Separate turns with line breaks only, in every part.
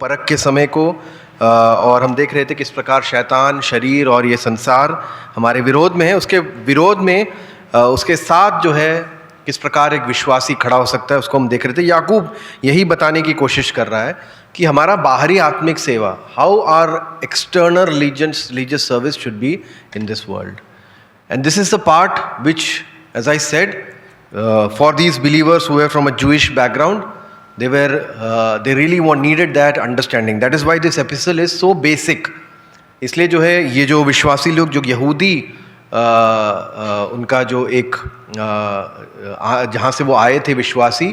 परख के समय को और हम देख रहे थे किस प्रकार शैतान, शरीर और ये संसार हमारे विरोध में है। उसके विरोध में उसके साथ जो है किस प्रकार एक विश्वासी खड़ा हो सकता है, उसको हम देख रहे थे। याकूब यही बताने की कोशिश कर रहा है कि हमारा बाहरी आत्मिक सेवा, how are external religious service should be in this world. And this is the part which, as I said, for these believers who are from a Jewish background, they really needed that understanding. That is why this epistle is so basic. इसलिए जो है ये जो विश्वासी लोग, जो यहूदी उनका जो एक जहाँ से वो आए थे विश्वासी,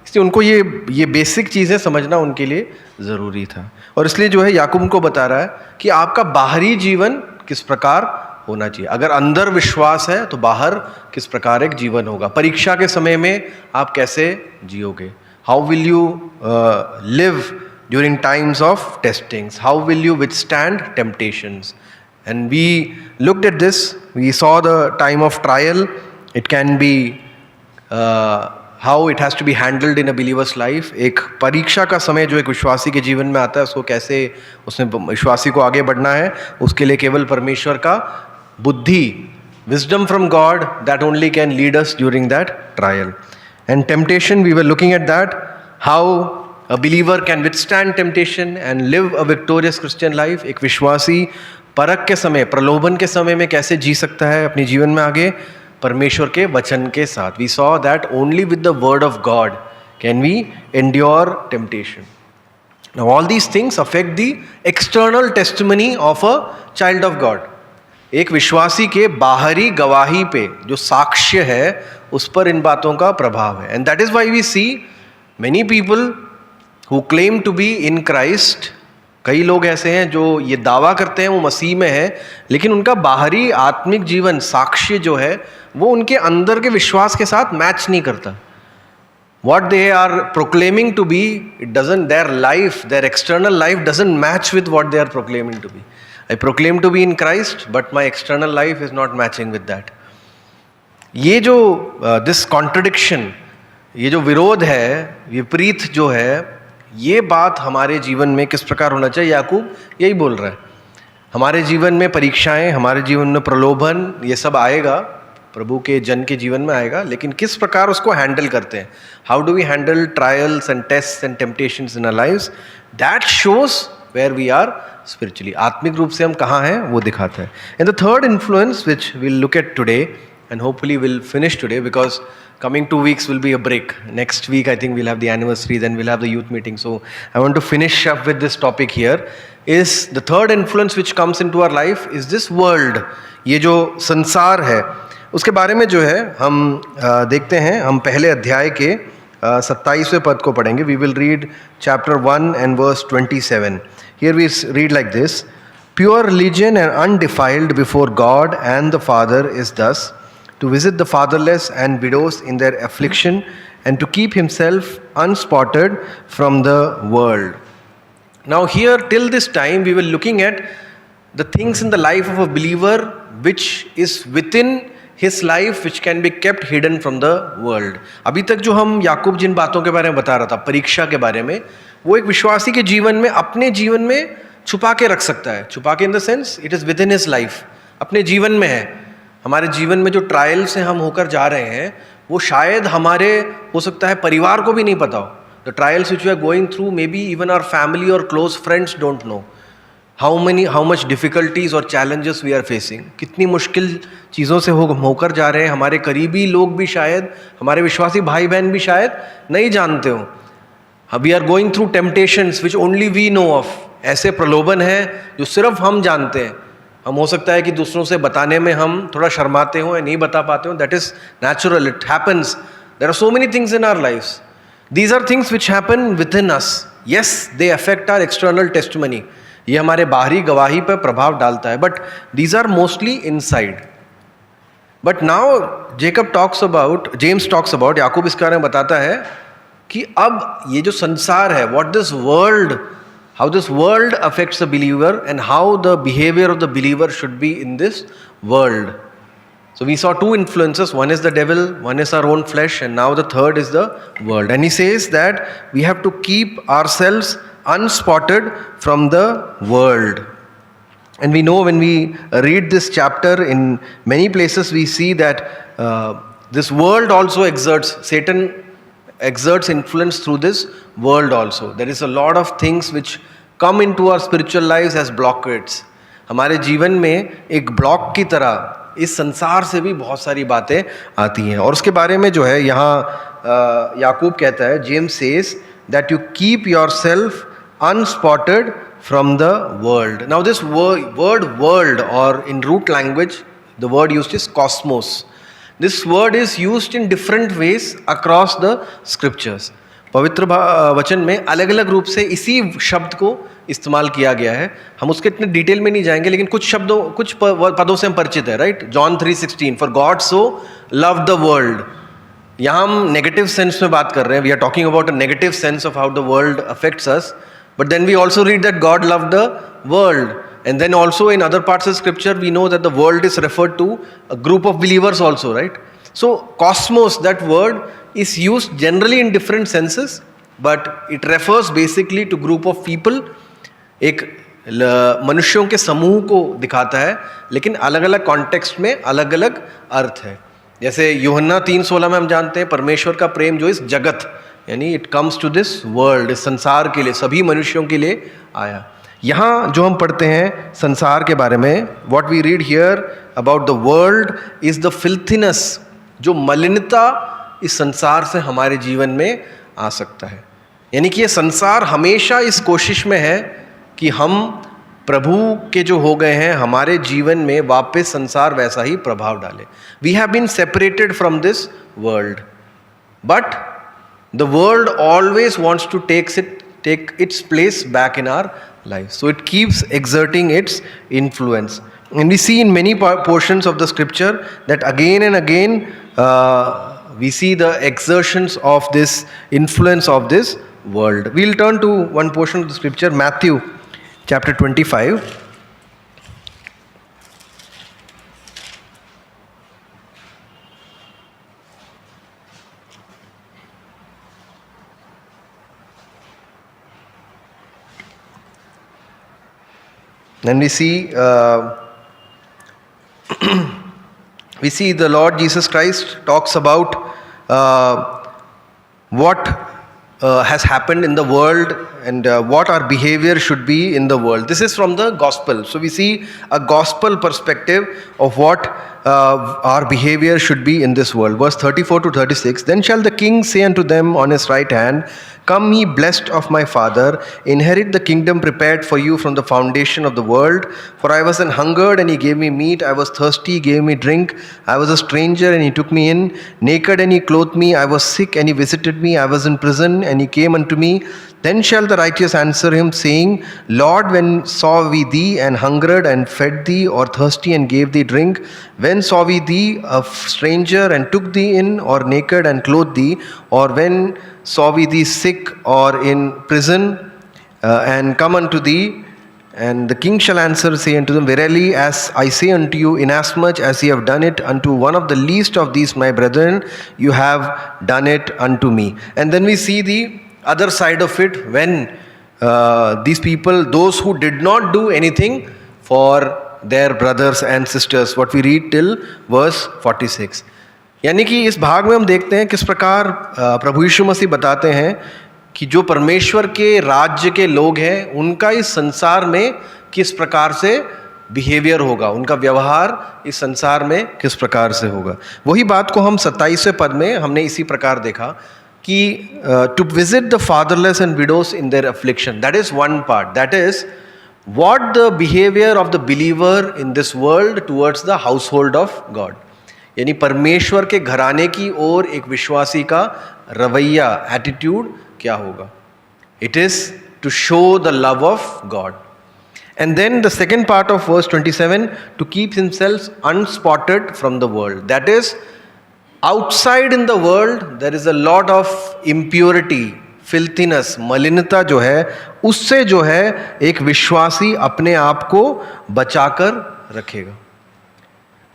इसलिए उनको ये बेसिक चीज़ें समझना उनके लिए ज़रूरी था। और इसलिए जो है याकूब उनको बता रहा है कि आपका बाहरी जीवन किस प्रकार होना चाहिए। अगर अंदर विश्वास है तो बाहर किस प्रकार एक जीवन होगा। परीक्षा के समय में आप कैसे जियोगे? How will you live during times of testings? How will you withstand temptations? And we looked at this. We saw the time of trial. It can be how it has to be handled in a believer's life. एक परीक्षा का समय जो एक विश्वासी के जीवन में आता है, उसको कैसे उसने विश्वासी को आगे बढ़ना है, उसके लिए केवल परमेश्वर का बुद्धि, wisdom from God, that only can lead us during that trial. And temptation, we were looking at that, how a believer can withstand temptation and live a victorious Christian life. एक विश्वासी परख के समय, प्रलोभन के समय में कैसे जी सकता है अपने जीवन में आगे परमेश्वर के वचन के साथ. We saw that only with the word of God can we endure temptation. Now all these things affect the external testimony of a child of God. एक विश्वासी के बाहरी गवाही पे जो साक्ष्य है उस पर इन बातों का प्रभाव है. And that is why we see many people who claim to be in Christ. कई लोग ऐसे हैं जो ये दावा करते हैं वो मसीह में है, लेकिन उनका बाहरी आत्मिक जीवन, साक्ष्य जो है वो उनके अंदर के विश्वास के साथ मैच नहीं करता. What they are proclaiming to be, it doesn't, their life, their external life doesn't match with what they are proclaiming to be. I proclaim to be in Christ, but my external life is not matching with that. ये जो this contradiction, ये जो विरोध है, विपरीत जो है, ये बात हमारे जीवन में किस प्रकार होना चाहिए, याकूब यही बोल रहा है. हमारे जीवन में परीक्षाएं, हमारे जीवन में प्रलोभन, ये सब आएगा, प्रभु के जन के जीवन में आएगा, लेकिन किस प्रकार उसको हैंडल करते हैं. How do we handle trials and tests and temptations in our lives, that shows where we are spiritually. आत्मिक रूप से हम कहाँ हैं वो दिखाता है. And the third influence which will look at today, and hopefully we'll finish today because coming 2 weeks will be a break. Next week I think we'll have the anniversary, then we'll have the youth meeting. So I want to finish up with this topic here. Is the third influence which comes into our life is this world. ये जो संसार है उसके बारे में जो है हम देखते हैं. हम पहले अध्याय के 27वें पद को पढ़ेंगे. We will read chapter 1 and verse 27. Here we read like this: Pure religion and undefiled before God and the Father is thus, to visit the fatherless and widows in their affliction, and to keep himself unspotted from the world. Now here, till this time, we were looking at the things in the life of a believer which is within his life, which can be kept hidden from the world. अभी तक जो हम याकूब जिन बातों के बारे में बता रहा था, परीक्षा के बारे में, वो एक विश्वासी के जीवन में, अपने जीवन में छुपा के रख सकता है. छुपा के in the sense it is with in his life, अपने जीवन में है. हमारे जीवन में जो ट्रायल से हम होकर जा रहे हैं वो शायद हमारे, हो सकता है परिवार को भी नहीं पता हो. The trials which we are going through, may be even our family or close friends don't know how much difficulties or challenges we are facing. कितनी मुश्किल चीज़ों से होकर जा रहे हैं. हमारे करीबी लोग भी शायद, हमारे विश्वासी भाई बहन भी शायद नहीं जानते हो. We are going through temptations which only we know of. ऐसे प्रलोभन हैं जो सिर्फ हम जानते हैं. हम हो सकता है कि दूसरों से बताने में हम थोड़ा शर्माते हो या नहीं बता पाते हो. That is natural, it happens. There are so many things in our lives. These are things which happen with in us. Yes, they affect our external testimony. ये हमारे बाहरी गवाही पर प्रभाव डालता है, but these are mostly inside. But now James talks about, Yakub इसके बारे में बताता है कि अब ये जो संसार है, what this world, how this world affects the believer and how the behavior of the believer should be in this world. So we saw two influences. One is the devil, one is our own flesh, and now the third is the world. And he says that we have to keep ourselves unspotted from the world. And we know when we read this chapter, in many places we see that this world also exerts, Satan exerts influence through this world also. There is a lot of things which come into our spiritual lives as blockades. हमारे जीवन में एक block की तरह इस संसार से भी बहुत सारी बातें आती हैं, और उसके बारे में जो है यहाँ याकूब कहता है, James says that you keep yourself unspotted from the world. Now this word world, or in root language the word used is cosmos. This word is used in different ways across the scriptures. पवित्र वचन में अलग अलग रूप से इसी शब्द को इस्तेमाल किया गया है. हम उसके इतने डिटेल में नहीं जाएंगे, लेकिन कुछ शब्दों, कुछ पदों से हम परिचित है, right. John 3:16, for God so love the world. यहाँ हम नेगेटिव सेंस में बात कर रहे हैं. We are talking about a negative sense of how the world affects us. But then we also read that God loved the world. And then also in other parts of scripture we know that the world is referred to a group of believers also, right? So cosmos, that word is used generally in different senses, but it refers basically to group of people. एक मनुष्यों के समूह को दिखाता है, लेकिन अलग अलग कॉन्टेक्स्ट में अलग अलग अर्थ है. जैसे यूहन्ना 3:16 में हम जानते हैं परमेश्वर का प्रेम जो इस जगत, यानी it comes to this world, इस संसार के लिए, सभी मनुष्यों के लिए आया. यहाँ जो हम पढ़ते हैं संसार के बारे में, what we read here about the world is the filthiness, जो मलिनता इस संसार से हमारे जीवन में आ सकता है. यानी कि ये संसार हमेशा इस कोशिश में है कि हम प्रभु के जो हो गए हैं हमारे जीवन में वापस संसार वैसा ही प्रभाव डाले. We have been separated from this world, but the world always wants to take its place back in our life. So it keeps exerting its influence. And we see in many portions of the scripture that again and again we see the exertions of this influence of this world. We'll turn to one portion of the scripture, Matthew chapter 25. And we see the Lord Jesus Christ talks about what has happened in the world and what our behavior should be in the world. This is from the gospel. So we see a gospel perspective of what our behavior should be in this world. Verse 34 to 36, then shall the king say unto them on his right hand, come ye blessed of my father, inherit the kingdom prepared for you from the foundation of the world. For I was an hungered and he gave me meat, I was thirsty, he gave me drink, I was a stranger and he took me in, naked and he clothed me, I was sick and he visited me, I was in prison and he came unto me. Then shall the righteous answer him, saying, Lord, when saw we thee and hungered and fed thee, or thirsty and gave thee drink? When saw we thee a stranger and took thee in, or naked and clothed thee? Or when saw we thee sick or in prison and come unto thee? And the king shall answer, say unto them, verily, as I say unto you, inasmuch as ye have done it unto one of the least of these my brethren, you have done it unto me. And then we see the other side of it, when these people, those who did not do anything for their brothers and sisters, what we read till verse 46. यानी कि इस भाग में हम देखते हैं किस प्रकार प्रभु यीशु मसीह बताते हैं कि जो परमेश्वर के राज्य के लोग हैं उनका इस संसार में किस प्रकार से बिहेवियर होगा, उनका व्यवहार इस संसार में किस प्रकार से होगा. वही बात को हम 27वें पद में हमने इसी प्रकार देखा कि to visit the fatherless and widows in their affliction, that is one part. That is what the behaviour of the believer in this world towards the household of God. यानी परमेश्वर के घराने की ओर एक विश्वासी का रवैया, एटीट्यूड क्या होगा. It is to show the love of God. And then the second part of verse 27, to keep himself unspotted from the world. That is, outside in the world there is a lot of impurity, filthiness, मलिनता जो है, उससे जो है एक विश्वासी अपने आप को बचाकर रखेगा.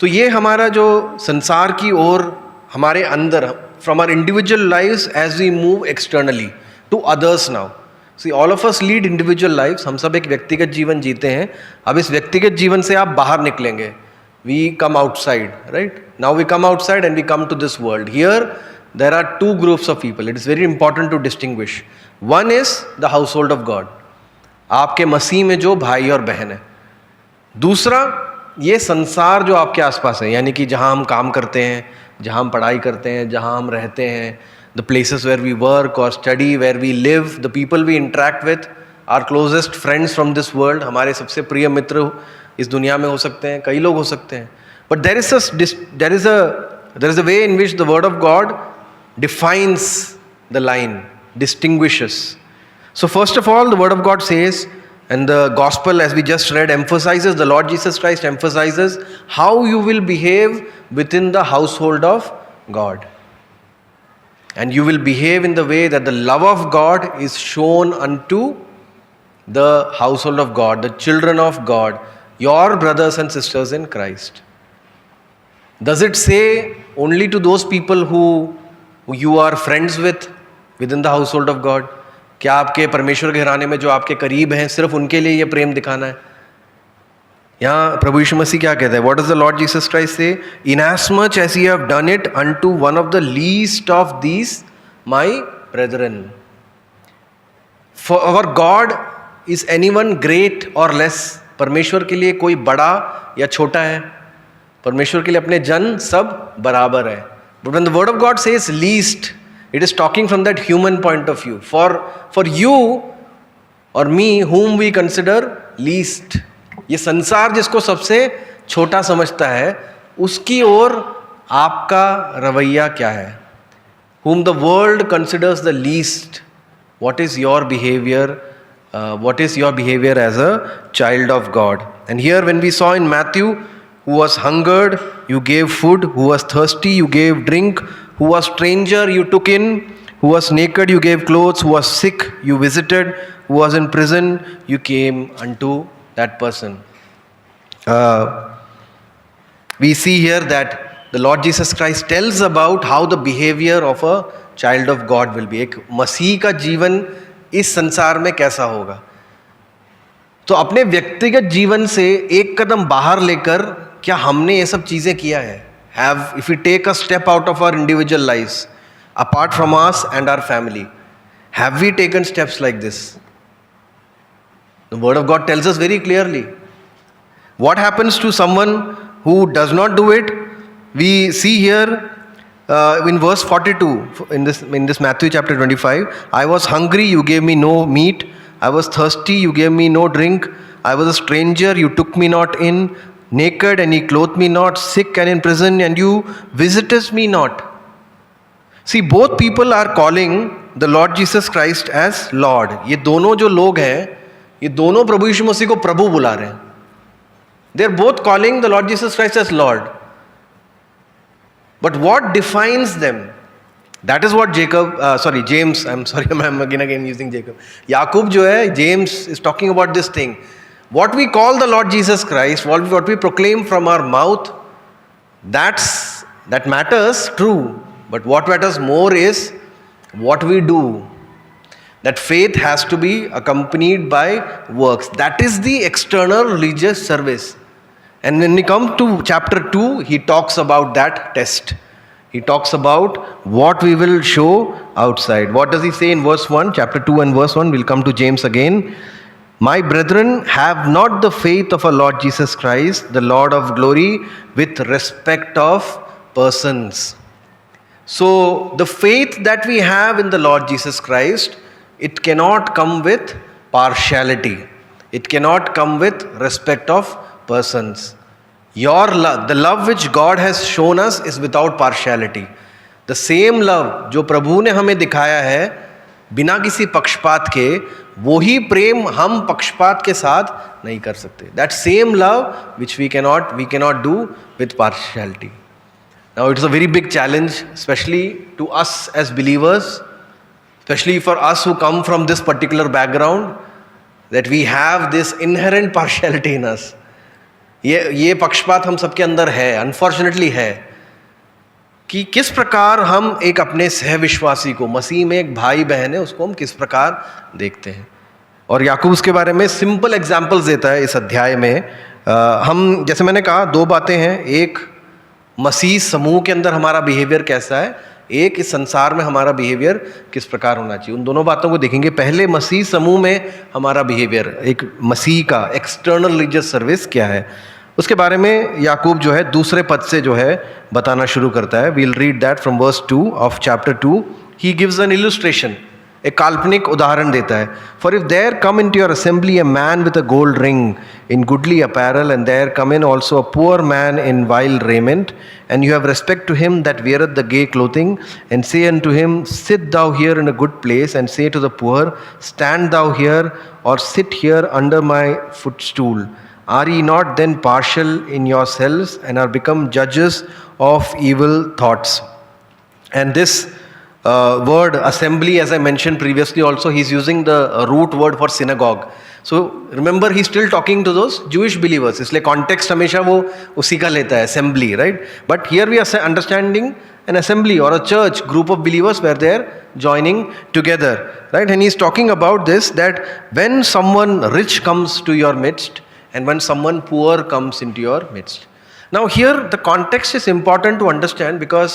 तो ये हमारा जो संसार की ओर हमारे अंदर, from our individual lives as we move externally to others now, see all of us lead individual lifes, हम सब एक व्यक्तिगत जीवन जीते हैं. अब इस व्यक्तिगत जीवन से आप बाहर निकलेंगे. We come outside, right? Now we come outside and we come to this world. Here there are two groups of people. It is very important to distinguish. One is the household of God. आपके मसीह में जो भाई और बहन है. दूसरा ये संसार जो आपके आसपास है, यानी कि जहाँ हम काम करते हैं, जहाँ हम पढ़ाई करते हैं, जहाँ हम रहते हैं, the places where we work or study, where we live, the people we interact with, our closest friends from this world. हमारे सबसे प्रिय मित्र इस दुनिया में हो सकते हैं, कई लोग हो सकते हैं. But there is a way in which the word of God defines the line, distinguishes. So first of all, the word of God says, and the gospel as we just read emphasizes, the Lord Jesus Christ emphasizes how you will behave within the household of God. And you will behave in the way that the love of God is shown unto the household of God, the children of God, your brothers and sisters in Christ. Does it say only to those people who you are friends with within the household of God? क्या आपके परमेश्वर के घराने में जो आपके करीब हैं सिर्फ उनके लिए ये प्रेम दिखाना है? यहाँ प्रभु यीशु मसीह क्या कहता है? What does the Lord Jesus Christ say? Inasmuch as ye have done it unto one of the least of these my brethren. For our God is anyone great or less? परमेश्वर के लिए कोई बड़ा या छोटा है? परमेश्वर के लिए अपने जन सब बराबर है. But when the word of God says least, it is talking from that human point of view. For you or me, whom we consider least, ये संसार जिसको सबसे छोटा समझता है, उसकी ओर आपका रवैया क्या है? Whom the world considers the least, what is your behavior? What is your behavior as a child of God? And here when we saw in Matthew, who was hungered, you gave food; who was thirsty, you gave drink; who was stranger, you took in; who was naked, you gave clothes; who was sick, you visited; who was in prison, you came unto that person. We see here that the Lord Jesus Christ tells about how the behavior of a child of God will be. एक मसीह का जीवन इस संसार में कैसा होगा? तो अपने व्यक्तिगत जीवन से एक कदम बाहर लेकर क्या हमने ये सब चीज़ें किया है? If we take a step out of our individual lives, apart from us and our family, have we taken steps like this? The word of God tells us very clearly. What happens to someone who does not do it? We see here in verse 42 in this Matthew chapter 25. I was hungry, you gave me no meat. I was thirsty, you gave me no drink. I was a stranger, you took me not in. Naked, and ye clothed me not. Sick and in prison, and you visitest me not. See, both people are calling the Lord Jesus Christ as Lord. ये दोनों जो लोग हैं, ये दोनों प्रभु यीशु मसीह को प्रभु बुला रहे हैं. They are both calling the Lord Jesus Christ as Lord. But what defines them? That is what James, I'm again using Jacob. Yakub जो है, James is talking about this thing. What we call the Lord Jesus Christ, what we proclaim from our mouth, that matters, true. But what matters more is what we do. That faith has to be accompanied by works. That is the external religious service. And when we come to chapter 2, he talks about that test. He talks about what we will show outside. What does he say in verse 1? Chapter 2 and verse 1. We'll come to James again. My brethren, have not the faith of our Lord Jesus Christ, the Lord of glory, with respect of persons. So, the faith that we have in the Lord Jesus Christ, it cannot come with partiality. It cannot come with respect of persons. Your love, the love which God has shown us is without partiality. The same love जो प्रभु ने हमें दिखाया है बिना किसी पक्षपात के, वही प्रेम हम पक्षपात के साथ नहीं कर सकते. That same love which we cannot do with partiality. Now it is a very big challenge, especially to us as believers, especially for us who come from this particular background, that we have this inherent partiality in us. ये पक्षपात हम सबके अंदर है, unfortunately है, कि किस प्रकार हम एक अपने सहविश्वासी को, मसीह में एक भाई बहन है, उसको हम किस प्रकार देखते हैं। और याकूब उसके बारे में सिंपल एग्जाम्पल्स देता है इस अध्याय में। हम जैसे मैंने कहा, दो बातें हैं, एक मसीह समूह के अंदर हमारा बिहेवियर कैसा है, एक इस संसार में हमारा बिहेवियर किस प्रकार होना चाहिए। उन दोनों बातों को देखेंगे। पहले मसीह समूह में हमारा बिहेवियर, एक मसीह का एक्सटर्नल रिलीजियस सर्विस क्या है, उसके बारे में याकूब जो है दूसरे पद से जो है बताना शुरू करता है। We'll read that from verse 2 of chapter 2। He gives an illustration, एक काल्पनिक उदाहरण देता है। For if there come in to your assembly a man with a gold ring in goodly apparel, and there come in also a poor man in vile raiment, and you have respect to him that weareth the gay clothing, and say unto him, sit thou here in a good place, and say to the poor, stand thou here or sit here under my footstool, are ye not then partial in yourselves and are become judges of evil thoughts? And this word assembly, as I mentioned previously also, he's using the root word for synagogue. So remember, he's still talking to those Jewish believers, इसलिए context हमेशा वो उसी का लेता है, assembly, right? But here we are understanding an assembly or a church group of believers where they are joining together, right? And he's talking about this, that when someone rich comes to your midst and when someone poor comes into your midst. Now here the context is important to understand, because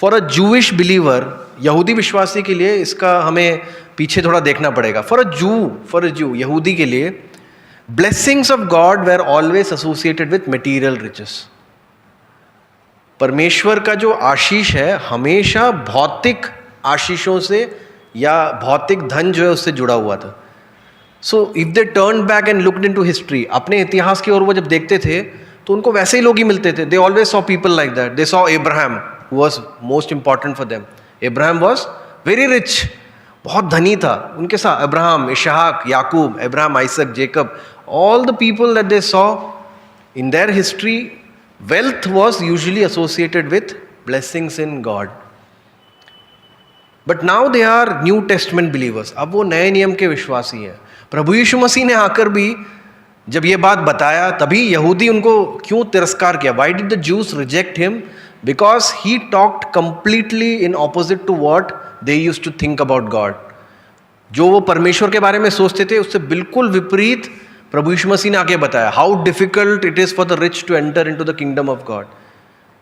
for a Jewish believer, यहूदी विश्वासी के लिए इसका हमें पीछे थोड़ा देखना पड़ेगा. For a Jew, यहूदी के लिए blessings of God were always associated with material riches. परमेश्वर का जो आशीष है हमेशा भौतिक आशीषों से या भौतिक धन जो है उससे जुड़ा हुआ था. So if they turned back and looked into history, अपने इतिहास की ओर वो जब देखते थे तो उनको वैसे ही लोग ही मिलते थे. They always saw people like that. They saw Abraham, who was most important for them. Abraham was very rich, बहुत धनी था. उनके साथ Abraham, Ishaq, Yakub, Abraham, Isaac, Jacob, all the people that they saw in their history, wealth was usually associated with blessings in God. But now they are New Testament believers. अब वो नए नियम के विश्वासी हैं. प्रभु यीशु मसीह ने आकर भी जब ये बात बताया तभी यहूदी उनको क्यों तिरस्कार किया? Why did the Jews reject him? Because he talked completely in opposite to what they used to think about God. जो वो परमेश्वर के बारे में सोचते थे उससे बिल्कुल विपरीत प्रभु यीशु मसीह ने आके बताया. How difficult it is for the rich to enter into the kingdom of God.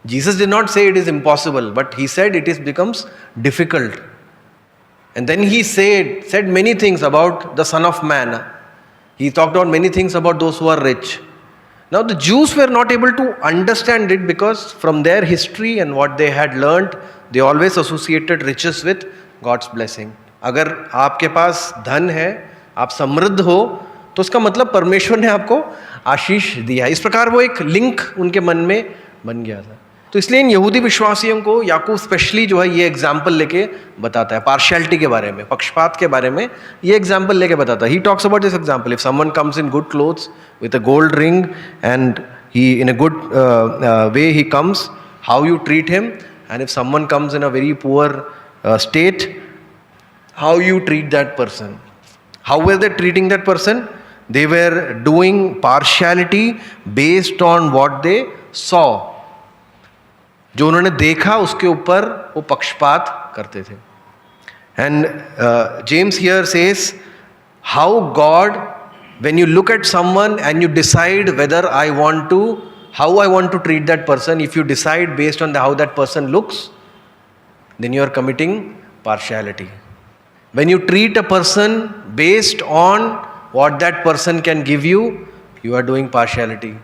Jesus did not say it is impossible, but he said it becomes difficult. And then he said many things about the Son of Man. He talked about many things about those who are rich. Now the Jews were not able to understand it because from their history and what they had learned, they always associated riches with God's blessing. अगर आपके पास धन है, आप समृद्ध हो, तो उसका मतलब परमेश्वर ने आपको आशीष दिया. इस प्रकार वो एक लिंक उनके मन में बन गया था. तो इसलिए इन यहूदी विश्वासियों को याकूब स्पेशली जो है ये एग्जाम्पल लेके बताता है. पार्शियलिटी के बारे में, पक्षपात के बारे में ये एग्जाम्पल लेके बताता है. He talks about this example. If someone comes in good clothes with a gold ring and he in a good way he comes, how you treat him. And if someone comes in a very poor state, how you treat that person. How were they treating that person? They were doing partiality based on what they saw. जो उन्होंने देखा उसके ऊपर वो पक्षपात करते थे. And James here says how God, when you look at someone and you decide whether how I want to treat that person, if you decide based on how that person looks, then you are committing partiality. When you treat a person based on what that person can give you, you are doing partiality.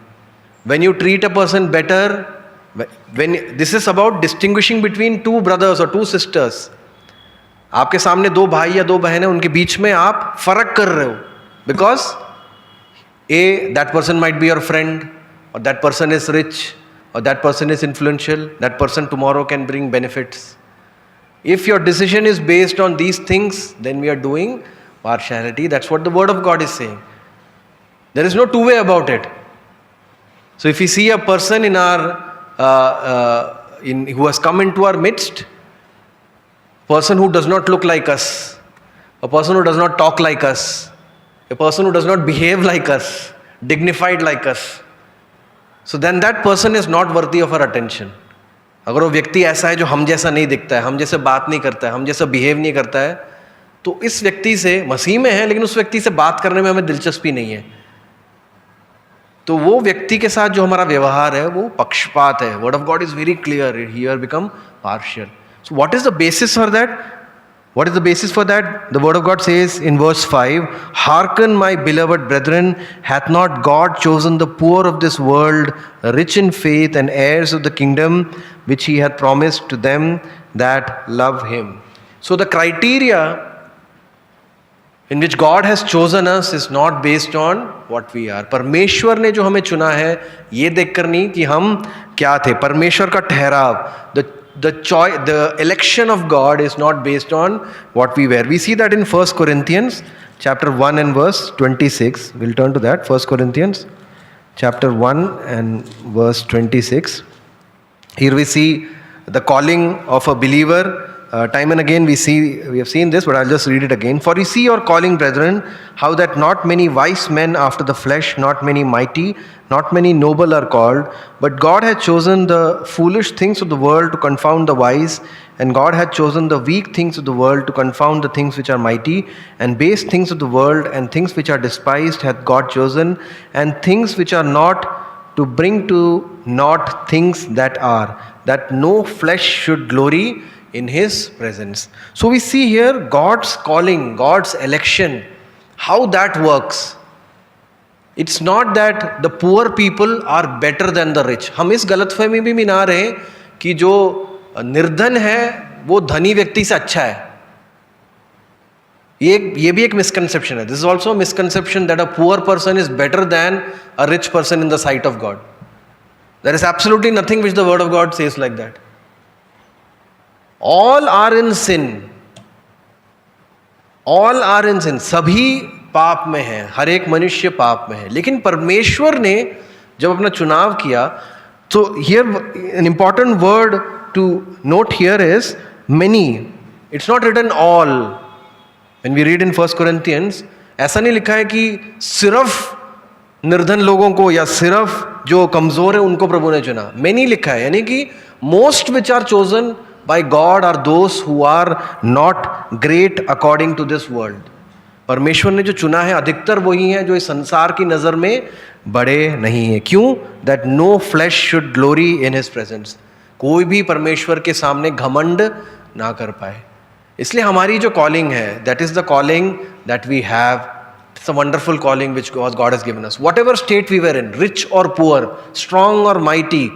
When you treat a person better, when this is about distinguishing between two brothers or two sisters, आपके सामने दो भाई या दो बहन है, उनके बीच में आप फर्क कर रहे हो. Because that person might be your friend, or that person is rich, or that person is influential, that person tomorrow can bring benefits. If your decision is based on these things, then we are doing partiality. That's what the word of God is saying. There is no two way about it. So if we see a person in who has come into our midst, person who does not look like us, a person who does not talk like us, a person who does not behave like us, dignified like us, so then that person is not worthy of our attention. अगर वो व्यक्ति ऐसा है जो हम जैसा नहीं दिखता है, हम जैसे बात नहीं करता है, हम जैसा बिहेव नहीं करता है, तो इस व्यक्ति से, मसीह में है लेकिन उस व्यक्ति से बात करने में हमें दिलचस्पी नहीं है, तो वो व्यक्ति के साथ जो हमारा व्यवहार है वो पक्षपात है. Word of God is very clear, here become partial. So what is the basis for that? What is the basis for that? The word of God says in verse 5, "Hearken, my beloved brethren, hath not God chosen the poor of this world, rich in faith, and heirs of the kingdom which he hath promised to them that love him?" So the criteria in which God has chosen us is not based on what we are. परमेश्वर ने जो हमें चुना है ये देखकर नहीं कि हम क्या थे. परमेश्वर का ठहराव, the election of God is not based on what we were. We see that in 1 Corinthians chapter 1 and verse 26. We'll turn to that. 1 Corinthians chapter 1 and verse 26. Here we see the calling of a believer. Time and again we have seen this, but I'll just read it again. "For you see your calling, brethren, how that not many wise men after the flesh, not many mighty, not many noble are called, but God hath chosen the foolish things of the world to confound the wise, and God hath chosen the weak things of the world to confound the things which are mighty, and base things of the world, and things which are despised hath God chosen, and things which are not, to bring to naught things that are, that no flesh should glory in his presence." So we see here God's calling, God's election, how that works. It's not that the poor people are better than the rich. हम इस गलतफहमी में भी ना रहे कि जो निर्धन है वो धनी व्यक्ति से अच्छा है. ये भी एक मिसकंसेप्शन है. This is also a misconception that a poor person is better than a rich person in the sight of God. There is absolutely nothing which the word of God says like that. All are in sin. All are in sin. सभी पाप में है, हर एक मनुष्य पाप में है. लेकिन परमेश्वर ने जब अपना चुनाव किया, तो here an important word to note here is many. It's not written all. When we read in 1 Corinthians, ऐसा नहीं लिखा है कि सिर्फ निर्धन लोगों को या सिर्फ जो कमजोर है उनको प्रभु ने चुना. many लिखा है, यानी कि most which are chosen by God are those who are not great according to this world. परमेश्वर ने जो चुना है अधिकतर वही है जो इस संसार की नज़र में बड़े नहीं है. क्यों? That no flesh should glory in his presence. कोई भी परमेश्वर के सामने घमंड ना कर पाए. इसलिए हमारी जो कॉलिंग है, that is the calling that we have. It's a wonderful calling which God has given us. Whatever state we were in, rich or poor, strong or mighty,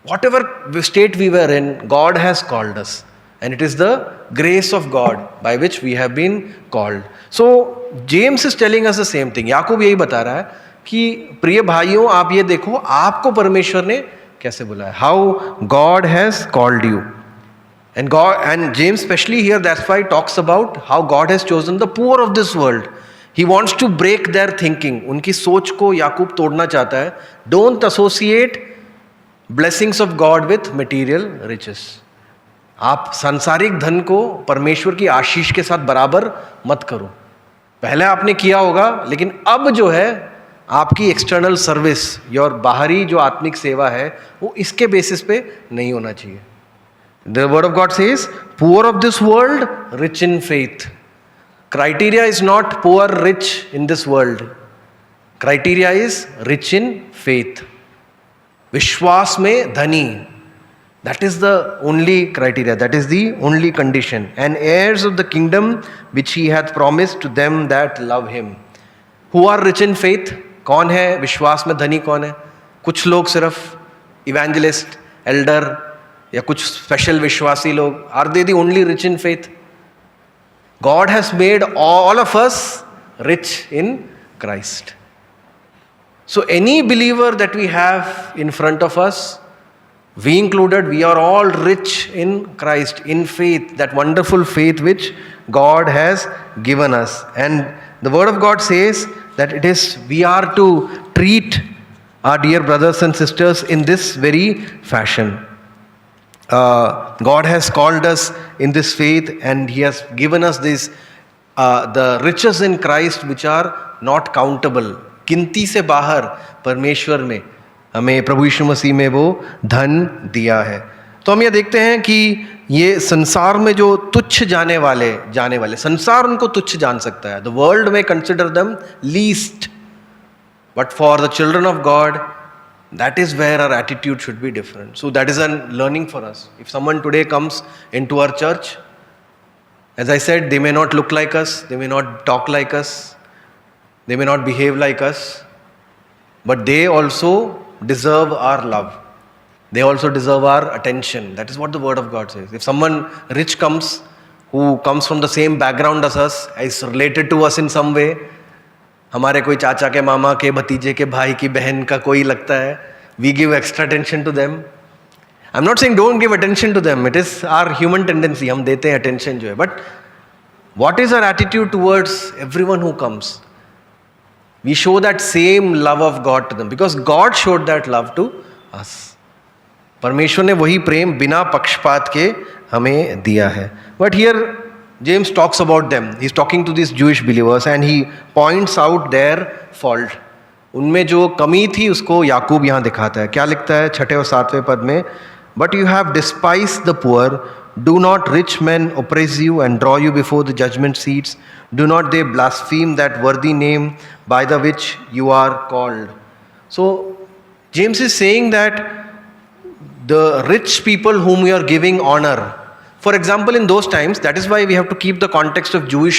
whatever state we were in, God has called us. And it is the grace of God by which we have been called. So, James is telling us the same thing. याकूब यही बता रहा है कि प्रिय भाइयों, आप ये देखो आपको परमेश्वर ने कैसे बुलाया. How God has called you. And James especially here, that's why he talks about how God has chosen the poor of this world. He wants to break their thinking. उनकी सोच को याकूब तोड़ना चाहता है. Don't associate blessings of God with material riches. आप सांसारिक धन को परमेश्वर की आशीष के साथ बराबर मत करो. पहले आपने किया होगा, लेकिन अब जो है आपकी एक्सटर्नल सर्विस, योर बाहरी जो आत्मिक सेवा है, वो इसके बेसिस पे नहीं होना चाहिए. The word of God says, poor of this world, rich in faith. Criteria is not poor, rich in this world. Criteria is rich in faith. विश्वास में धनी. That is the only criteria. That is the only condition. And heirs of the kingdom which he hath promised to them that love him. Who are rich in faith? कौन है विश्वास में धनी? कौन है? कुछ लोग सिर्फ इवेंजलिस्ट, एल्डर या कुछ स्पेशल विश्वासी लोग. Are they the only rich in faith? God has made all of us rich in Christ. So any believer that we have in front of us, we included, we are all rich in Christ, in faith, that wonderful faith which God has given us. And the word of God says that we are to treat our dear brothers and sisters in this very fashion. God has called us in this faith, and he has given us this the riches in Christ which are not countable. गिनती से बाहर परमेश्वर ने हमें प्रभु यीशु मसीह में वो धन दिया है. तो हम ये देखते हैं कि ये संसार में जो तुच्छ जाने वाले संसार उनको तुच्छ जान सकता है. द वर्ल्ड में consider them least, but for the children of God that is where our attitude should be different. So that is a learning for us. If someone today comes into our church, as I said, they may not look like us, they may not talk like us, they may not behave like us, but they also deserve our love. They also deserve our attention. That is what the word of God says. If someone rich comes, who comes from the same background as us, is related to us in some way, हमारे कोई चाचा के, मामा के, भतीजे के, भाई की, बहन का कोई लगता है, we give extra attention to them. I am not saying don't give attention to them, it is our human tendency, हम देते हैं अटेंशन जो है, but what is our attitude towards everyone who comes? We show that same love of God to them because God showed that love to us. परमेश्वर ने वही प्रेम बिना पक्षपात के हमें दिया है. But here James talks about them. He's talking to these Jewish believers and he points out their fault. उनमें जो कमी थी उसको याकूब यहाँ दिखाता है. क्या लिखता है 6 और 7वें पद में? But you have despised the poor. Do not rich men oppress you and draw you before the judgment seats? Do not they blaspheme that worthy name by the which you are called? So James is saying that the rich people whom we are giving honor, for example, in those times, that is why we have to keep the context of Jewish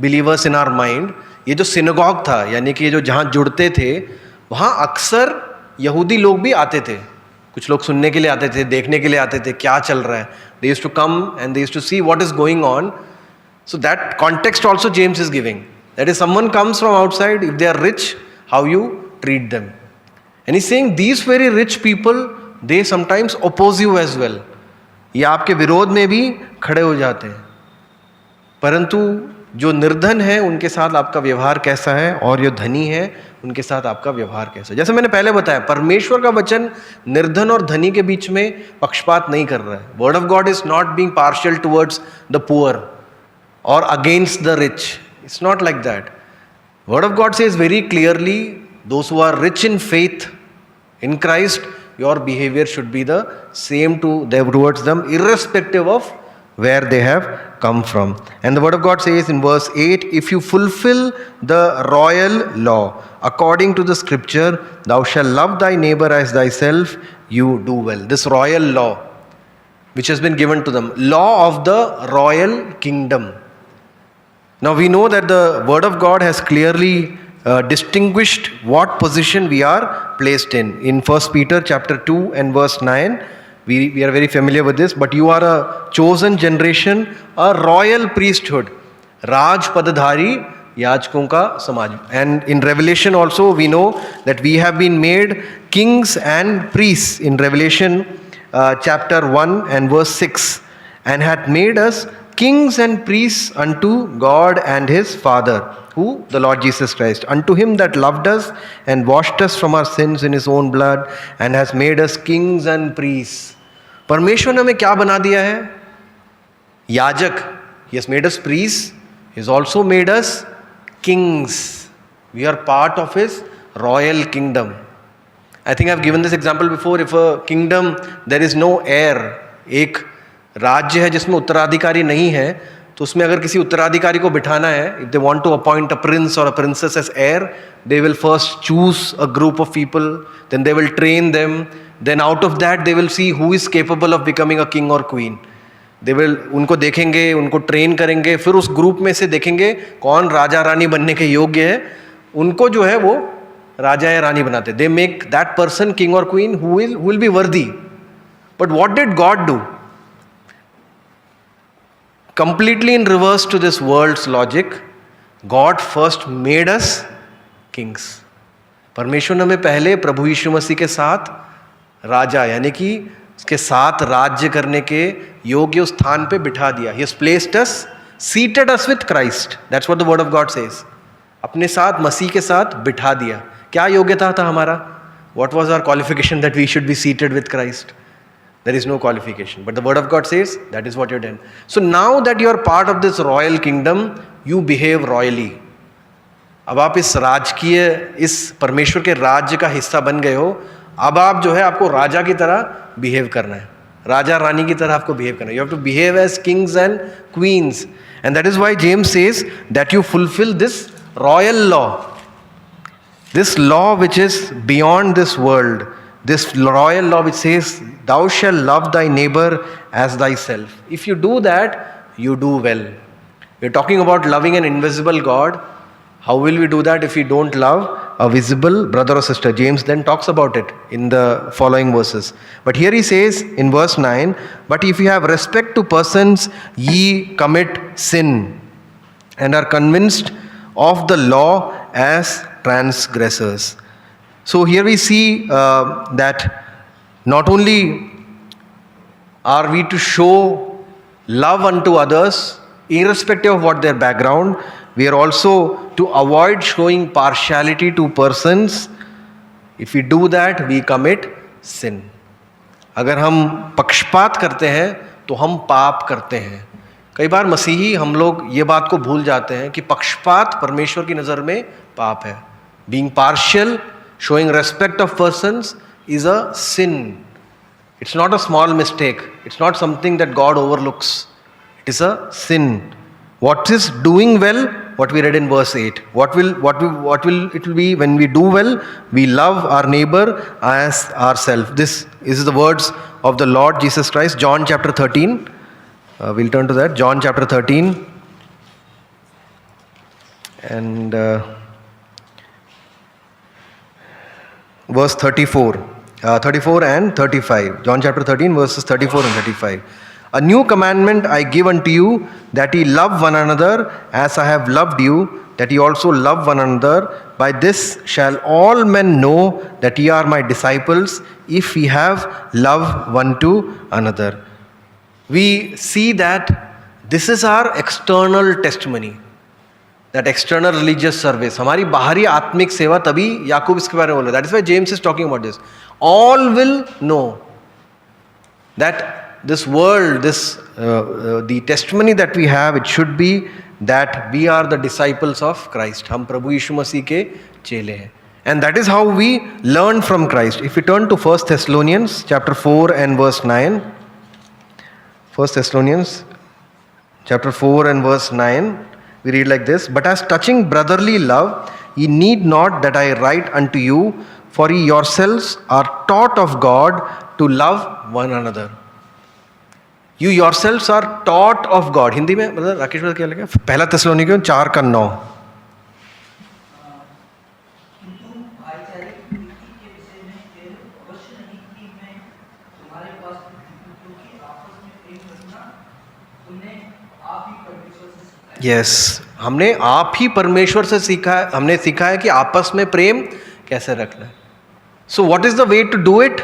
believers in our mind. ये जो synagogue था, यानी कि ये जो जहाँ जुड़ते थे, वहाँ अक्सर यहूदी लोग भी आते थे. कुछ लोग सुनने के लिए आते थे, देखने के लिए आते थे क्या चल रहा है. They used to come and they used to see what is going on. So that context also James is giving. That is, someone comes from outside, if they are rich, how you treat them. And he's saying these very rich people, they sometimes oppose you as well. ये आपके विरोध में भी खड़े हो जाते हैं. परंतु जो निर्धन है उनके साथ आपका व्यवहार कैसा है, और जो धनी है उनके साथ आपका व्यवहार कैसा है. जैसे मैंने पहले बताया, परमेश्वर का वचन निर्धन और धनी के बीच में पक्षपात नहीं कर रहा है. Word of God is not being partial towards the poor or against the rich. It's not like that. Word of God says very clearly, those who are rich in faith in Christ, your behavior should be the same towards them, irrespective of where they have come from. And the word of God says in verse 8, if you fulfill the royal law according to the scripture, thou shalt love thy neighbor as thyself, you do well. This royal law which has been given to them, law of the royal kingdom. Now we know that the word of God has clearly distinguished what position we are placed in. In 1 Peter chapter 2 and verse 9, we are very familiar with this. But you are a chosen generation, a royal priesthood, राज पदधारी याजकों का समाज. And in Revelation also we know that we have been made kings and priests in Revelation chapter 1 and verse 6, and hath made us kings and priests unto God and his Father. Who? The Lord Jesus Christ. Unto him that loved us and washed us from our sins in his own blood and has made us kings and priests. परमेश्वर ने हमें क्या बना दिया है? याजक. He has made us priests. He has also made us kings. We are part of his royal kingdom. I think I have given this example before. If a kingdom there is no heir, एक राज्य है जिसमें उत्तराधिकारी नहीं है, तो उसमें अगर किसी उत्तराधिकारी को बिठाना है, if they want to appoint a prince or a princess as heir, they will first choose a group of people, then they will train them, then out of that they will see who is capable of becoming a king or queen. They will, उनको देखेंगे, उनको train करेंगे, फिर उस group में से देखेंगे कौन राजा रानी बनने के योग्य है, उनको जो है वो राजा या रानी बनाते. They make that person king or queen who will be worthy. But what did God do? Completely in reverse to this world's logic, God first made us kings. परमेश्वर ने हमें पहले प्रभु यीशु मसीह के साथ राजा, यानी कि उसके साथ राज्य करने के योग्य स्थान पे बिठा दिया. He has placed us, seated us with Christ. That's what the word of God says. अपने साथ, मसीह के साथ बिठा दिया. क्या योग्यता था हमारा? What was our qualification that we should be seated with Christ? There is no qualification. But the word of God says that is what you're done. So now that you are part of this royal kingdom, you behave royally. अब आप इस राजकीय, इस परमेश्वर के राज्य का हिस्सा बन गए हो. अब आप जो है, आपको राजा की तरह बिहेव करना है. राजा रानी की तरह आपको बिहेव करना. You have to behave as kings and queens. And that is why James says that you fulfil this royal law, this law which is beyond this world, this royal law which says thou shalt love thy neighbor as thyself. If you do that, you do well. We're talking about loving an invisible God. How will we do that if we don't love a visible brother or sister? James then talks about it in the following verses. But here he says in verse 9, but if you have respect to persons, ye commit sin and are convinced of the law as transgressors. So here we see that not only are we to show love unto others, irrespective of what their background, we are also to avoid showing partiality to persons. If we do that, we commit sin. अगर हम पक्षपात करते हैं तो हम पाप करते हैं. कई बार मसीही हम लोग ये बात को भूल जाते हैं कि पक्षपात परमेश्वर की नज़र में पाप है. Being partial, showing respect of persons is a sin. It's not a small mistake. It's not something that God overlooks. It is a sin. What is doing well? What we read in verse 8. What will it will be when we do well? We love our neighbor as ourselves. This is the words of the Lord Jesus Christ. John chapter 13. We'll turn to that. John chapter 13. And verse 34 and 35. John chapter 13 verses 34 and 35. A new commandment I give unto you, that ye love one another as I have loved you, that ye also love one another. By this shall all men know that ye are my disciples, if ye have love one to another. We see that this is our external testimony. That external religious service, हमारी बाहरी आत्मिक सेवा, तभी याकूब इसके बारे में बोल रहा है. That is why James is talking about this. All will know that this world, the testimony that we have, it should be that we are the disciples of Christ. हम प्रभु यीशु मसीह के चेले हैं. And that is how we learn from Christ. If we turn to 1 Thessalonians chapter 4 and verse 9. 1 Thessalonians chapter 4 and verse 9. We read like this, but as touching brotherly love, ye need not that I write unto you, for ye yourselves are taught of God to love one another. You yourselves are taught of God. Hindi में मतलब राकेश भाई क्या लगे? पहला थिस्सलुनीकियों 4:9. Yes, हमने आप ही परमेश्वर से सीखा है. हमने सीखा है कि आपस में प्रेम कैसे रखना है. So what is the way to do it?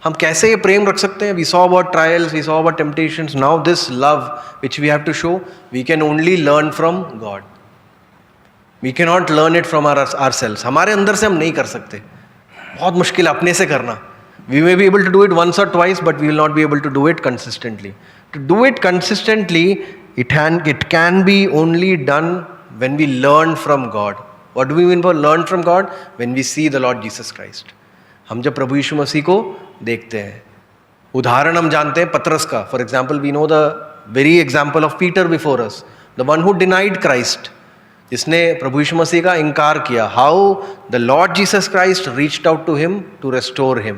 हम कैसे ये प्रेम रख सकते हैं? We saw about trials, we saw about temptations. Now this love which we have to show, we can only learn from God. We can not learn it from ourselves. हमारे अंदर से हम नहीं कर सकते. बहुत मुश्किल है अपने से करना. We may be able to do it once or twice, but we will not be able to do it consistently. To do it consistently, it can be only done when we learn from God. What do we mean by learn from God? When we see the Lord Jesus Christ. हम जब प्रभु यीशु मसीह को देखते हैं. उदाहरण हम जानते हैं पतरस का. For example, we know the very example of Peter before us, the one who denied Christ, जिसने प्रभु यीशु मसीह का इनकार किया. How the Lord Jesus Christ reached out to him to restore him.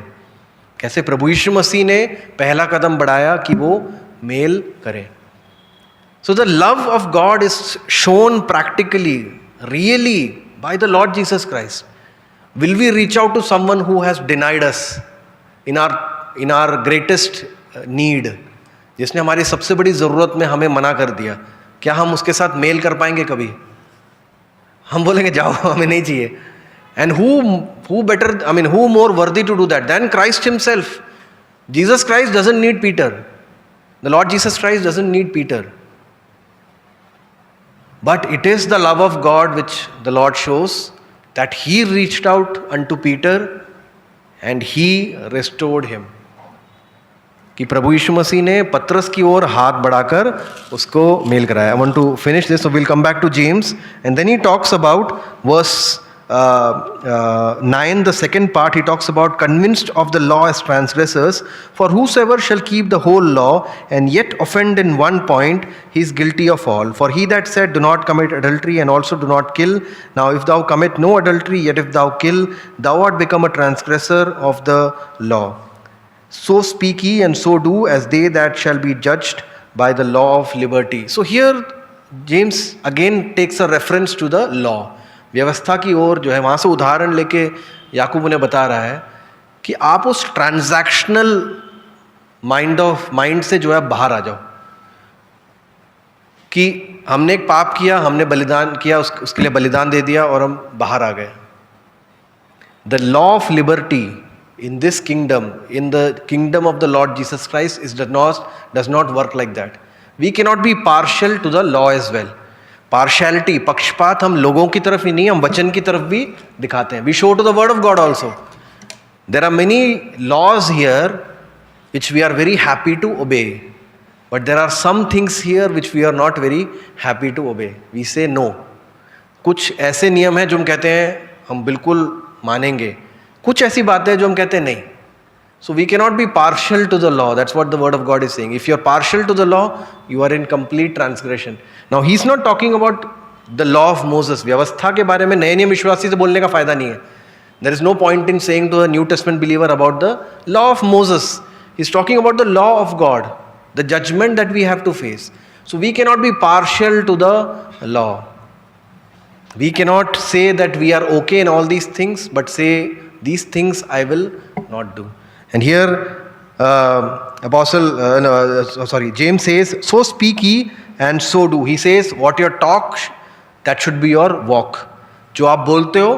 कैसे प्रभु यीशु मसीह ने पहला कदम बढ़ाया कि वो मेल करे. So the love of God is shown practically, really, by the Lord Jesus Christ. Will we reach out to someone who has denied us in our greatest need, जिसने हमारी सबसे बड़ी ज़रूरत में हमें मना कर दिया? क्या हम उसके साथ मेल कर पाएंगे कभी? हम बोलेंगे जाओ, हमें नहीं चाहिए. And who better, who more worthy to do that than Christ himself? Jesus Christ doesn't need Peter. The Lord Jesus Christ doesn't need Peter. But it is the love of God which the Lord shows, that he reached out unto Peter and he restored him. कि प्रभु यीशु मसीह ने पतरस की ओर हाथ बढ़ाकर उसको mail कराया. I want to finish this, so we'll come back to James, and then he talks about verse 9, the second part, he talks about convinced of the law as transgressors. For whosoever shall keep the whole law and yet offend in one point, he is guilty of all. For he that said, do not commit adultery, and also do not kill. Now if thou commit no adultery, yet if thou kill, thou art become a transgressor of the law. So speak ye and so do, as they that shall be judged by the law of liberty. So here James again takes a reference to the law. व्यवस्था की ओर जो है वहाँ से उदाहरण लेके याकूब उन्हें बता रहा है कि आप उस ट्रांजैक्शनल माइंड से जो है बाहर आ जाओ, कि हमने एक पाप किया, हमने बलिदान किया, उसके लिए बलिदान दे दिया और हम बाहर आ गए. The law of liberty in this kingdom, in the kingdom of the Lord Jesus Christ, does not work like that. We cannot be partial to the law as well. Partiality, पक्षपात हम लोगों की तरफ ही नहीं, हम वचन की तरफ भी दिखाते हैं. We show to the word of God also. There are many laws here which we are very happy to obey, but there are some things here which we are not very happy to obey. We say no. कुछ ऐसे नियम हैं जो हम कहते हैं हम बिल्कुल मानेंगे, कुछ ऐसी बातें हैं जो हम कहते हैं नहीं. So we cannot be partial to the law. That's what the word of God is saying. If you are partial to the law, you are in complete transgression. Now he's not talking about the law of Moses. व्यवस्था के बारे में नए नियम विश्वासी से बोलने का फायदा नहीं है. There is no point in saying to a New Testament believer about the law of Moses. He's talking about the law of God, the judgment that we have to face. So we cannot be partial to the law. We cannot say that we are okay in all these things, but say these things I will not do. And here James says, so speak ye and so do. He says, what your talk, that should be your walk. जो आप बोलते हो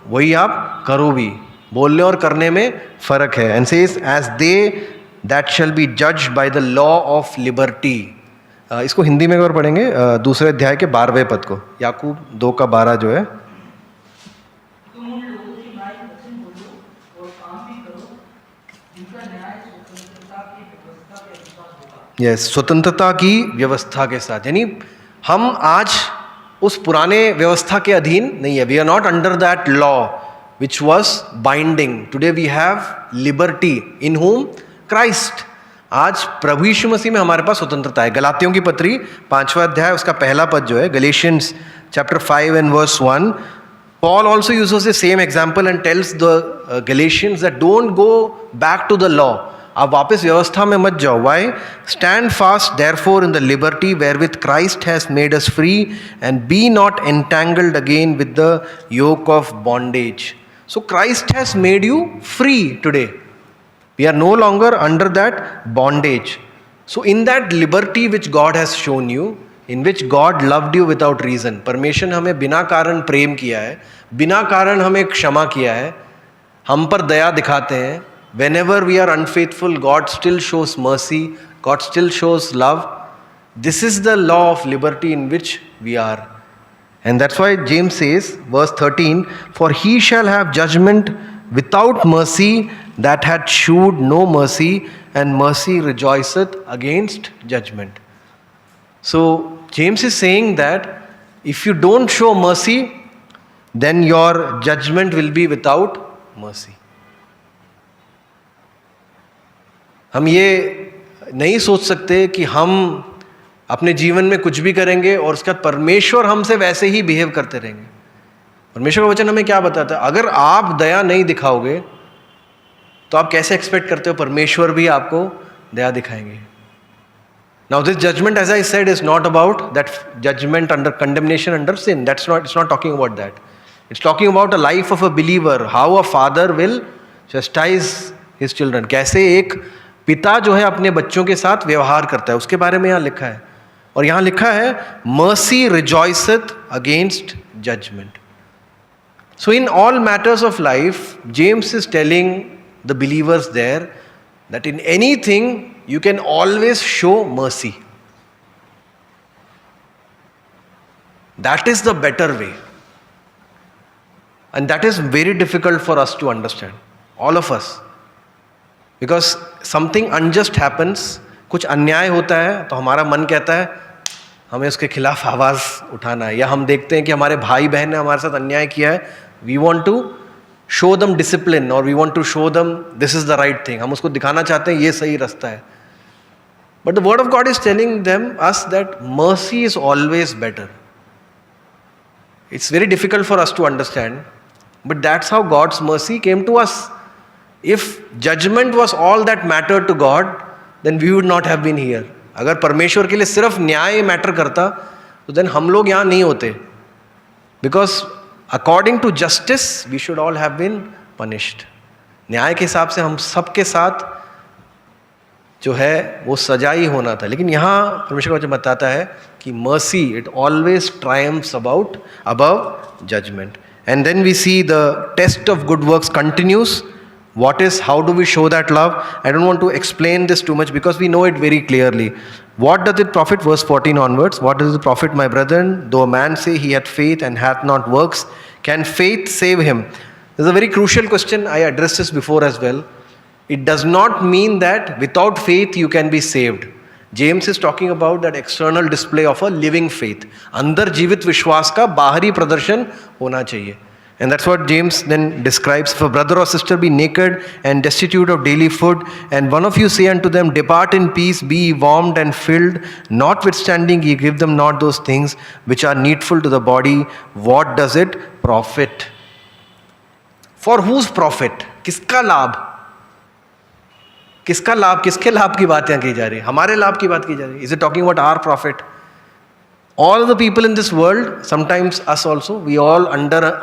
वही आप करो भी. बोलने और करने में फर्क है. And says, as they that shall be judged by the law of liberty. इसको हिंदी में एक बार पढ़ेंगे, दूसरे अध्याय के 12वें पद को, याकूब 2:12 जो है. यस, स्वतंत्रता की व्यवस्था के साथ. यानी हम आज उस पुराने व्यवस्था के अधीन नहीं है. We are not under that law which was binding. Today we have liberty in home Christ. आज प्रभु यीशु मसीह में हमारे पास स्वतंत्रता है. गलातियों की पत्री 5वां अध्याय उसका पहला पद जो है, Galatians chapter 5 and verse 1, Paul also uses the same example and tells the Galatians that don't go back to the law. आप वापस व्यवस्था में मत जाओ. Why? Stand fast therefore in the liberty wherewith Christ has made us free, and be not entangled again with the yoke of bondage. So Christ has made you free today. We are no longer under that bondage. So in that liberty which God has shown you, in which God loved you without reason, परमेश्वर ने हमें बिना कारण प्रेम किया है, बिना कारण हमें क्षमा किया है, हम पर दया दिखाते हैं. Whenever we are unfaithful, God still shows mercy, God still shows love. This is the law of liberty in which we are. And that's why James says, verse 13, for he shall have judgment without mercy that had shewed no mercy, and mercy rejoiceth against judgment. So James is saying that if you don't show mercy, then your judgment will be without mercy. हम ये नहीं सोच सकते कि हम अपने जीवन में कुछ भी करेंगे और उसके बाद परमेश्वर हमसे वैसे ही बिहेव करते रहेंगे. परमेश्वर का वचन हमें क्या बताता है? अगर आप दया नहीं दिखाओगे तो आप कैसे एक्सपेक्ट करते हो परमेश्वर भी आपको दया दिखाएंगे? Now this judgment, as I said, is not about that judgment under condemnation under sin. It's not talking about that. It's talking about a life of a believer, how a father will chastise his children. कैसे एक पिता जो है अपने बच्चों के साथ व्यवहार करता है, उसके बारे में यहाँ लिखा है. और यहाँ लिखा है mercy rejoiceth against judgment. So in all matters of life, James is telling the believers there that in anything you can always show mercy. That is the better way. And that is very difficult for us to understand, all of us. Because something unjust happens, कुछ अन्याय होता है तो हमारा मन कहता है हमें उसके खिलाफ आवाज़ उठाना है, या हम देखते हैं कि हमारे भाई बहन ने हमारे साथ अन्याय किया है, we want to show them discipline or we want to show them this is the right thing, हम उसको दिखाना चाहते हैं ये सही रास्ता है. But the word of God is telling them us that mercy is always better. It's very difficult for us to understand, but that's how God's mercy came to us. If judgement was all that matter to God, then we would not have been here. अगर परमेश्वर के लिए सिर्फ न्याय matter करता तो then हम लोग यहाँ नहीं होते. Because according to justice we should all have been punished. न्याय के हिसाब से हम सबके साथ जो है वो सजा ही होना था. लेकिन यहाँ परमेश्वर मुझे बताता है कि mercy it always triumphs above judgement. And then we see the test of good works continues. What is, how do we show that love? I don't want to explain this too much because we know it very clearly. What does it profit? Verse 14 onwards. What does it profit, my brethren, though a man say he hath faith and hath not works? Can faith save him? This is a very crucial question. I addressed this before as well. It does not mean that without faith you can be saved. James is talking about that external display of a living faith. अंदर जीवित विश्वास का बाहरी प्रदर्शन होना चाहिए. And that's what James then describes. If a brother or sister be naked and destitute of daily food, and one of you say unto them, depart in peace, be ye warmed and filled, notwithstanding ye give them not those things which are needful to the body, what does it profit? For whose profit? किसका लाभ? किसका लाभ? किसके लाभ की बात यहाँ की जा रही है? हमारे लाभ की बात की जा रही है. Is it talking about our profit? All the people in this world, sometimes us also, we all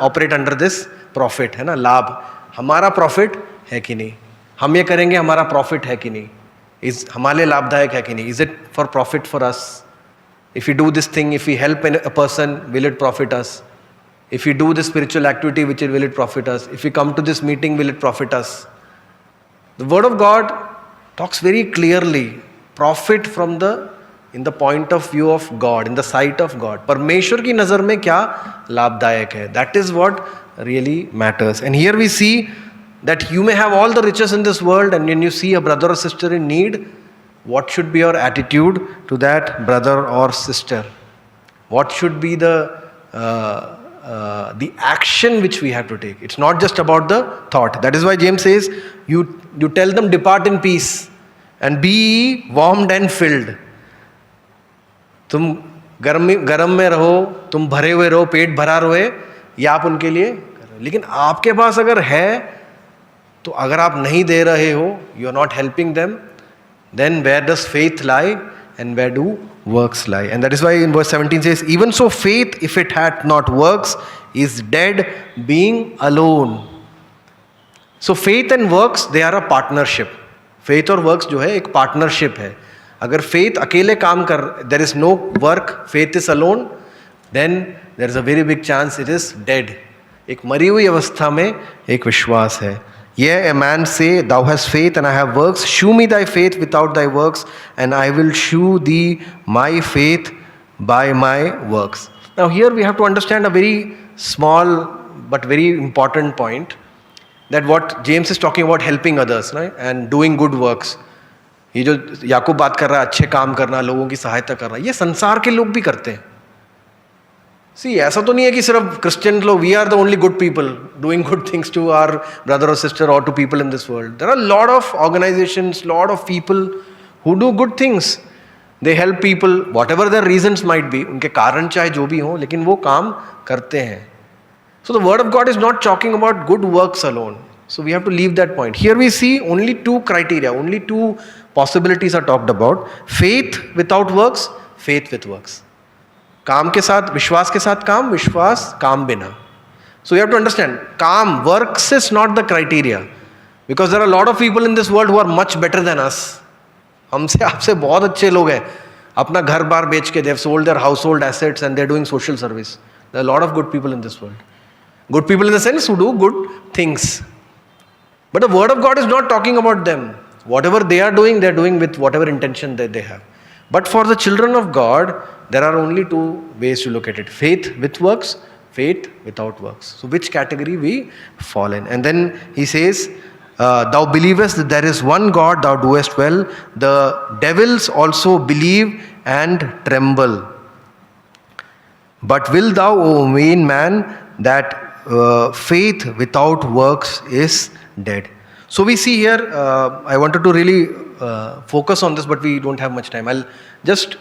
operate under this profit, है ना, लाभ. हमारा profit है कि नहीं? हम ये करेंगे, हमारा profit है कि नहीं? हमारे लाभदायक है कि नहीं? Is it for profit for us? If we do this thing, if we help a person, will it profit us? If we do this spiritual activity, will it profit us? If we come to this meeting, will it profit us? The word of God talks very clearly. Profit from in the point of view of God, in the sight of God. परमेश्वर की नज़र में क्या लाभदायक है? That is what really matters. And here we see that you may have all the riches in this world, and when you see a brother or sister in need, what should be your attitude to that brother or sister? What should be the action which we have to take? It's not just about the thought. That is why James says, you tell them, depart in peace and be warmed and filled. तुम गरम में रहो, तुम भरे हुए रहो, पेट भरा रहे, या आप उनके लिए कर रहे हो. लेकिन आपके पास अगर है, तो अगर आप नहीं दे रहे हो, you are not helping them, then where does faith lie and where do works lie. And that is why in verse 17 says, even so faith if it hath not works is dead being alone. So faith and works they are a partnership. Faith और works जो है एक partnership है. अगर faith अकेले काम कर, there is no work, faith is alone, then there is a very big chance it is dead. एक मरी हुई अवस्था में एक विश्वास है. ये a man say, thou has faith and I have works, shew me thy faith without thy works and I will shew thee my faith by my works. Now here we have to understand a very small but very important point, that what James is talking about helping others and doing good works. ये जो याकूब बात कर रहा है, अच्छे काम करना, लोगों की सहायता करना, ये संसार के लोग भी करते हैं. सी, ऐसा तो नहीं है कि सिर्फ क्रिश्चियन लोग, we are the only good people doing good things to our brother और सिस्टर और to people in this world. There are lot of organisations, lot of people who do good things. They help people, whatever their reasons might be, उनके कारण चाहे जो भी हों, लेकिन वो काम करते हैं. So the word of God is not talking about good works alone. So we have to leave that point. Here we see only two criteria, only two possibilities are talked about. Faith without works, faith with works. काम के साथ, विश्वास के साथ काम, विश्वास काम बिना. So you have to understand, काम, works is not the criteria. Because there are a lot of people in this world who are much better than us. हमसे आपसे बहुत अच्छे लोग हैं. अपना घर बार बेच के, they have sold their household assets and they are doing social service. There are a lot of good people in this world. Good people in the sense who do good things. But the word of God is not talking about them. Whatever they are doing with whatever intention that they have. But for the children of God, there are only two ways to look at it. Faith with works, faith without works. So which category we fall in? And then he says, thou believest that there is one God, thou doest well. The devils also believe and tremble. But will thou, O vain man, that faith without works is dead. So we see here, I wanted to really focus on this, but we don't have much time. I'll just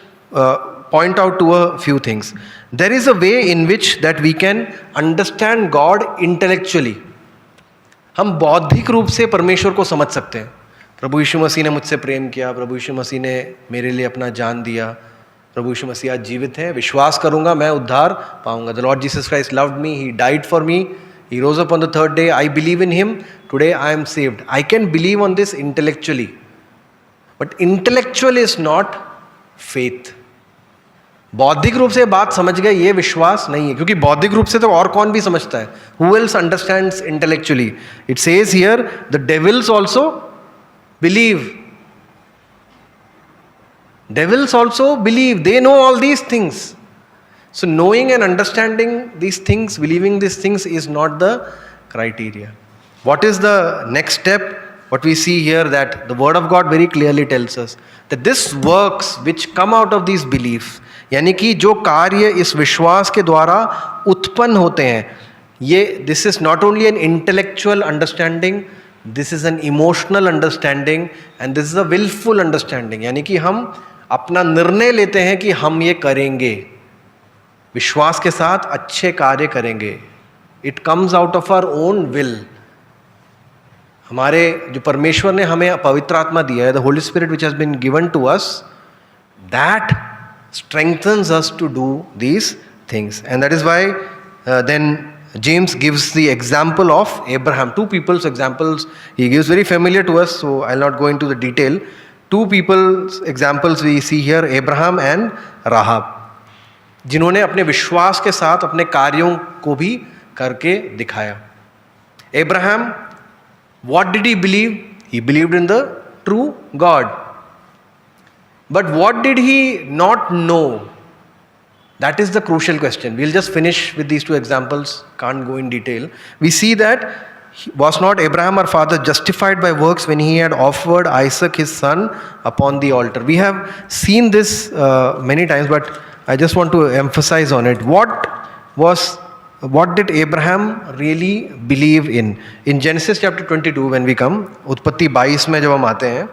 point out to a few things. There is a way in which that we can understand God intellectually. हम बौद्धिक रूप से परमेश्वर को समझ सकते हैं. प्रभु यीशु मसीह ने मुझसे प्रेम किया, प्रभु यीशु मसीह ने मेरे लिए अपना जान दिया, प्रभु यीशु मसीह आज जीवित है, विश्वास करूंगा मैं उद्धार पाऊंगा. The Lord Jesus Christ loved me, he died for me, he rose up on the third day, I believe in him, today I am saved. I can believe on this intellectually, but intellectual is not faith. बौद्धिक रूप से बात समझ गए, ये विश्वास नहीं है, क्योंकि बौद्धिक रूप से तो और कौन भी समझता है. Who else understands intellectually? It says here the devils also believe. Devils also believe, they know all these things. So knowing and understanding these things, believing these things is not the criteria. What is the next step? What we see here, that the word of God very clearly tells us that this works which come out of these beliefs, यानी कि जो कार्य इस विश्वास के द्वारा उत्पन्न होते हैं, ये this is not only an intellectual understanding, this is an emotional understanding and this is a willful understanding. यानी कि हम अपना निर्णय लेते हैं कि हम ये करेंगे, विश्वास के साथ अच्छे कार्य करेंगे. It comes out of our own will. हमारे जो परमेश्वर ने हमें पवित्र आत्मा दिया है, the Holy Spirit which has been given to us, that strengthens us to do these things. And that is why then James gives the example of Abraham. Two people's examples he gives, very familiar to us, so I'll not go into the detail. Two people's examples we see here, Abraham and Rahab, जिन्होंने अपने विश्वास के साथ अपने कार्यों को भी करके दिखाया. Abraham, what did he believe? He believed in the true God. But what did he not know? That is the crucial question. We'll just finish with these two examples, can't go in detail. We see that was not Abraham our father justified by works when he had offered Isaac his son upon the altar? We have seen this many times, but I just want to emphasize on it. What did Abraham really believe in? In Genesis chapter 22 when we come, उत्पत्ति 22 में जब हम आते हैं,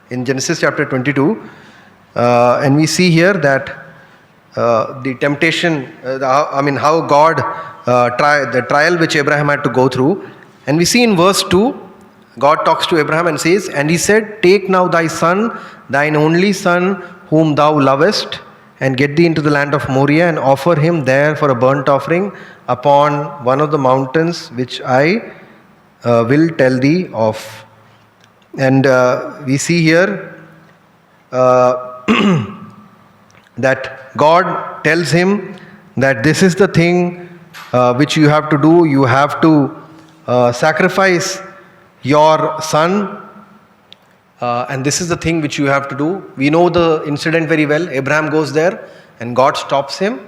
in Genesis chapter 22, and we see here that the temptation, how God the trial which Abraham had to go through. And we see in verse 2, God talks to Abraham and says, and he said, take now thy son, thine only son, whom thou lovest, and get thee into the land of Moriah, and offer him there for a burnt offering upon one of the mountains which I will tell thee of. And we see here that God tells him that this is the thing which you have to do. You have to sacrifice your son, and this is the thing which you have to do. We know the incident very well. Abraham goes there and God stops him,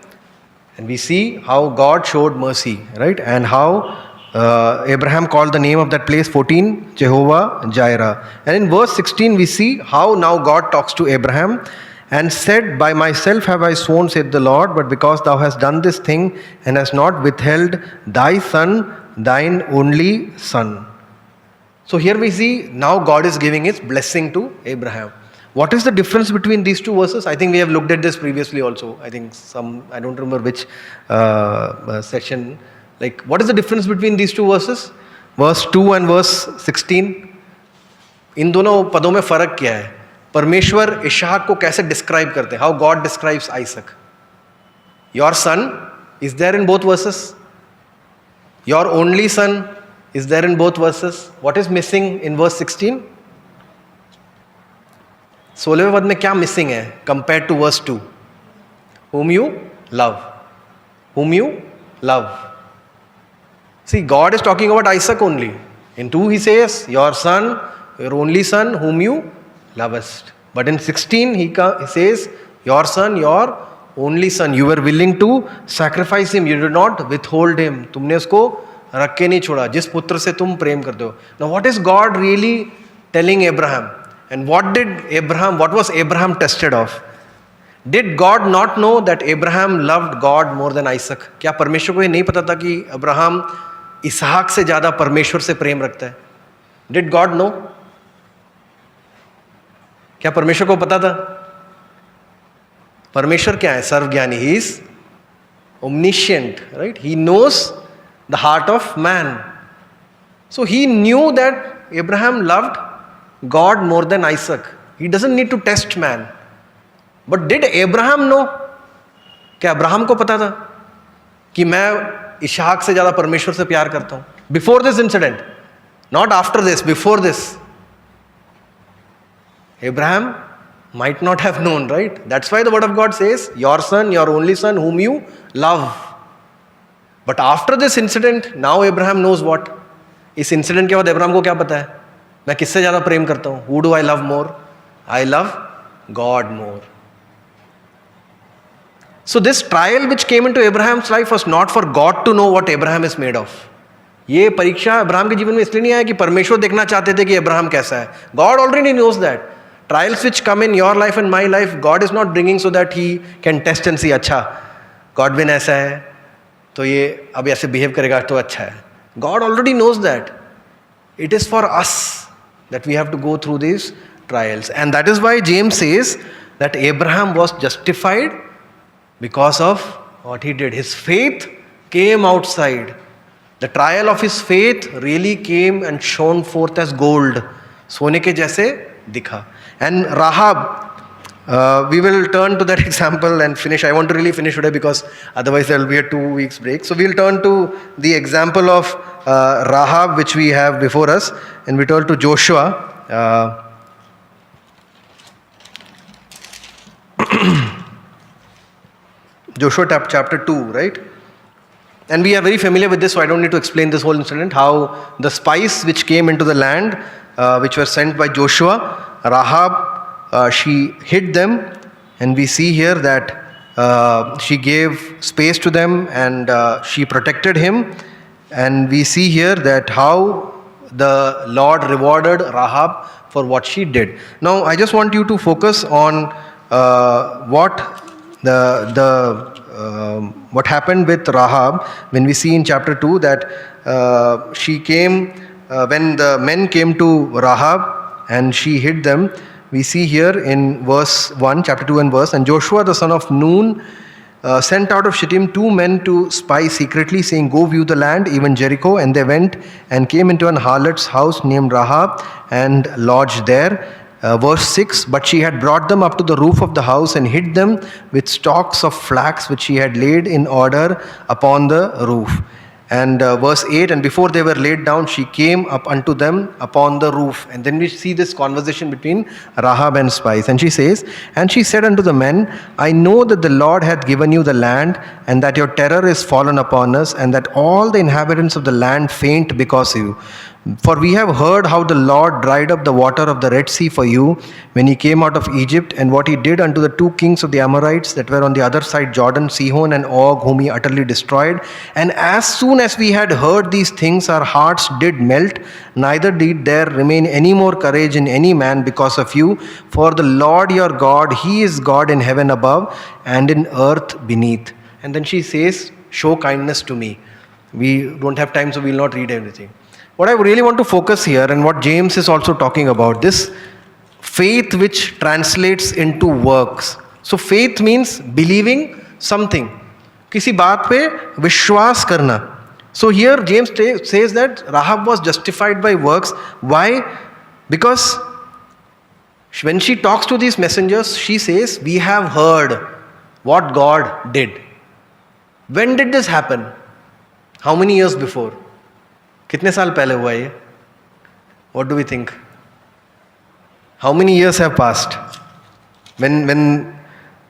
and we see how God showed mercy, right? And how Abraham called the name of that place 14 Jehovah Jireh. And in verse 16 we see how now God talks to Abraham and said, by myself have I sworn, said the Lord, but because thou hast done this thing and hast not withheld thy son, thine only son. So here we see now God is giving his blessing to Abraham. What is the difference between these two verses? I think we have looked at this previously also. I think I don't remember which section. Like, what is the difference between these two verses? Verse 2 and verse 16. इन दोनों पदों में फर्क क्या है? परमेश्वर इशाक को कैसे describe करते हैं? How God describes Isaac. Your son is there in both verses. Your only son is there in both verses. What is missing in verse 16? 16वें पद में क्या मिसिंग है compare to verse 2? whom you love. whom you love. See, God is talking about Isaac only. In 2 he says, your son, your only son, whom you lovest. But in 16 he says, your son, your only son. You were willing to sacrifice him. You did not withhold him. तुमने उसको रख के नहीं छोड़ा, जिस पुत्र से तुम प्रेम करते हो. Now what is God really telling Abraham? And what was Abraham tested of? Did God not know that Abraham loved God more than Isaac? क्या परमेश्वर को ये नहीं पता था कि अब्राहम इसहाक से ज्यादा परमेश्वर से प्रेम रखता है? Did God know? क्या परमेश्वर को पता था? परमेश्वर क्या है? सर्वज्ञानी. He is omniscient, right? He knows the heart of man. So he knew that Abraham loved God more than Isaac. He doesn't need to test man. But did Abraham know? क्या Abraham को पता था कि मैं इसहाक से ज्यादा परमेश्वर से प्यार करता हूं? Before this incident, not after this, before this. Abraham might not have known, right? That's why the word of God says, your son, your only son, whom you love. But after this incident, now Abraham knows what? इस incident के बाद Abraham को क्या पता है? मैं किससे ज्यादा प्रेम करता हूं? Who do I love more? I love God more. So this trial which came into Abraham's life was not for God to know what Abraham is made of. ये परीक्षा अब्राहम के जीवन में इसलिए नहीं आया कि परमेश्वर देखना चाहते थे कि अब्राहम कैसा है. God already knows that. Trials which come in your life and my life, God is not bringing so that He can test and see. अच्छा, Godwin ऐसा है, तो ये अब ऐसे बिहेव करेगा तो अच्छा है. God already knows that. It is for us that we have to go through these trials. And that is why James says that Abraham was justified because of what he did. His faith came outside. The trial of his faith really came and shone forth as gold. सोने के जैसे दिखा. And Rahab, we will turn to that example and finish. I want to really finish today because otherwise there will be a 2 weeks break. So we'll turn to the example of Rahab which we have before us, and we turn to Joshua. Joshua chapter 2, right? And we are very familiar with this, so I don't need to explain this whole incident. How the spies which came into the land, which were sent by Joshua, Rahab, she hid them, and we see here that she gave space to them and she protected him. And we see here that how the Lord rewarded Rahab for what she did. Now, I just want you to focus on what what happened with Rahab when we see in chapter 2 that she came, when the men came to Rahab and she hid them. We see here in verse 1, chapter 2 and verse, and Joshua the son of Nun sent out of Shittim 2 men to spy secretly, saying, go view the land, even Jericho. And they went and came into an harlot's house named Rahab and lodged there. Verse 6, but she had brought them up to the roof of the house and hid them with stalks of flax which she had laid in order upon the roof. And verse 8, and before they were laid down, she came up unto them upon the roof. And then we see this conversation between Rahab and spies. And she says, and she said unto the men, I know that the Lord hath given you the land, and that your terror is fallen upon us, and that all the inhabitants of the land faint because of you. For we have heard how the Lord dried up the water of the Red Sea for you when he came out of Egypt, and what he did unto the 2 kings of the Amorites that were on the other side Jordan, Sihon and Og, whom he utterly destroyed. And as soon as we had heard these things, our hearts did melt, neither did there remain any more courage in any man because of you. For the Lord your God, he is God in heaven above and in earth beneath. And then she says, show kindness to me. We don't have time, so we will not read everything. What I really want to focus here, and what James is also talking about, this faith which translates into works. So faith means believing something. किसी बात पे विश्वास करना. So here James says that Rahab was justified by works. Why? Because when she talks to these messengers, she says, we have heard what God did. When did this happen? How many years before? कितने साल पहले हुआ ये? What do we think? How many years have passed? When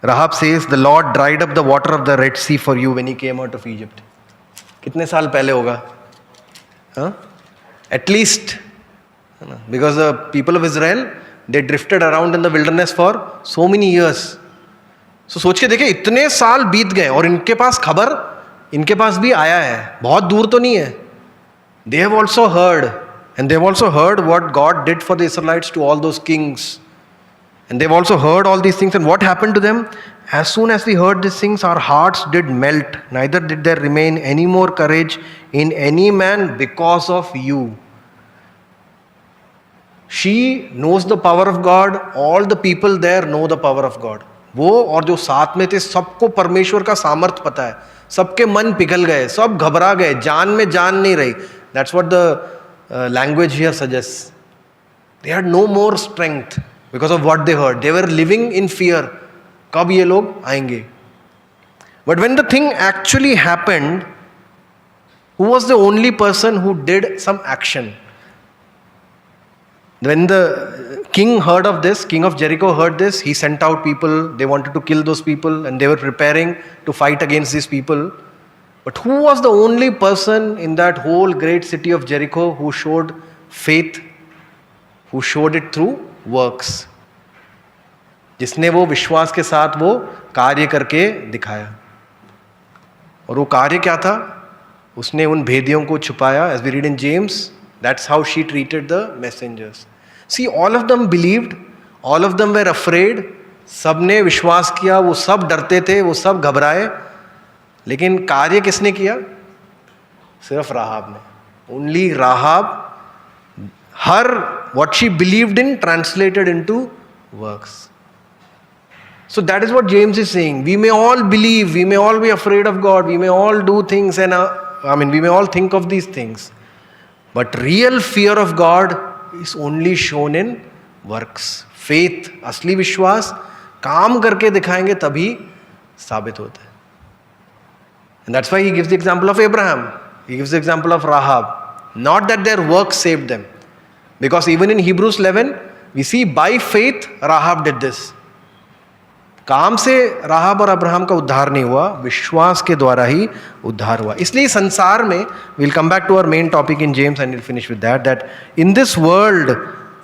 Rahab says, the Lord dried up the water of the Red Sea for you when he came out of Egypt. कितने साल पहले होगा? At least, because the people of Israel, they drifted around in the wilderness for so many years. So सोच के देखिए, इतने साल बीत गए और इनके पास खबर, इनके पास भी आया है, बहुत दूर तो नहीं है. They have also heard, and they have also heard what God did for the Israelites to all those kings. And they have also heard all these things, and what happened to them? As soon as we heard these things, our hearts did melt. Neither did there remain any more courage in any man because of you. She knows the power of God. All the people there know the power of God. वो और जो साथ में थे सबको परमेश्वर का सामर्थ पता है. सबके मन पिघल गए, सब घबरा गए, जान में जान नहीं रही. That's what the language here suggests. They had no more strength because of what they heard. They were living in fear. कब ये लोग आएंगे? But when the thing actually happened, who was the only person who did some action? When the king heard of this, king of Jericho heard this, he sent out people. They wanted to kill those people and they were preparing to fight against these people. But who was the only person in that whole great city of Jericho who showed faith, who showed it through works? जिसने वो विश्वास के साथ वो कार्य करके दिखाया. और वो कार्य क्या था? उसने उन भेदियों को छुपाया. As we read in James, that's how she treated the messengers. See, all of them believed, all of them were afraid. सब ने विश्वास किया, वो सब डरते थे, वो सब घबराए. लेकिन कार्य किसने किया? सिर्फ राहाब ने. Only Rahab, her what she believed in translated into works. So that is what James is saying. We may all believe, we may all be afraid of God, we may all do things and we may all think of these things. But real fear of God is only shown in works. Faith, असली विश्वास काम करके दिखाएंगे तभी साबित होता है. And that's why he gives the example of Abraham. He gives the example of Rahab. Not that their works saved them. Because even in Hebrews 11, we see by faith Rahab did this. काम से राहाब और Abraham का उद्धार नहीं हुआ, विश्वास के द्वारा ही उद्धार हुआ. इसलिए संसार में, we'll come back to our main topic in James and we'll finish with that in this world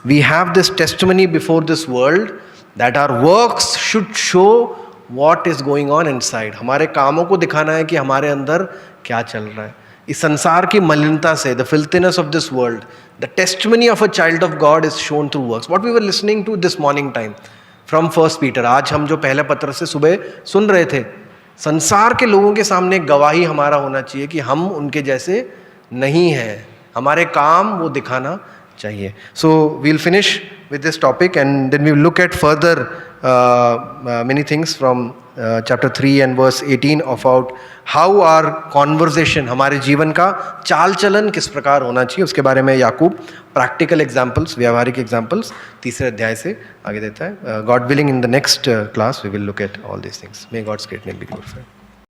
we have this testimony before this world that our works should show what is going on inside. हमारे कामों को दिखाना है कि हमारे अंदर क्या चल रहा है. इस संसार की मलिनता से, the filthiness of this world, the testimony of a child of God is shown through works. What we were listening to this morning time from first Peter, आज हम जो पहले पत्र से सुबह सुन रहे थे, संसार के लोगों के सामने गवाही हमारा होना चाहिए कि हम उनके जैसे नहीं हैं. हमारे काम वो दिखाना चाहिए. So we'll finish with this topic and then we will look at further many things from chapter 3 and verse 18 about how our conversation, हमारे जीवन का चाल चलन किस प्रकार होना चाहिए, उसके बारे में याकूब प्रैक्टिकल एग्जाम्पल्स, व्यावहारिक एग्जाम्पल्स तीसरे अध्याय से आगे देता है. God willing in the next class we will look at all these things. May God's great name be glorified.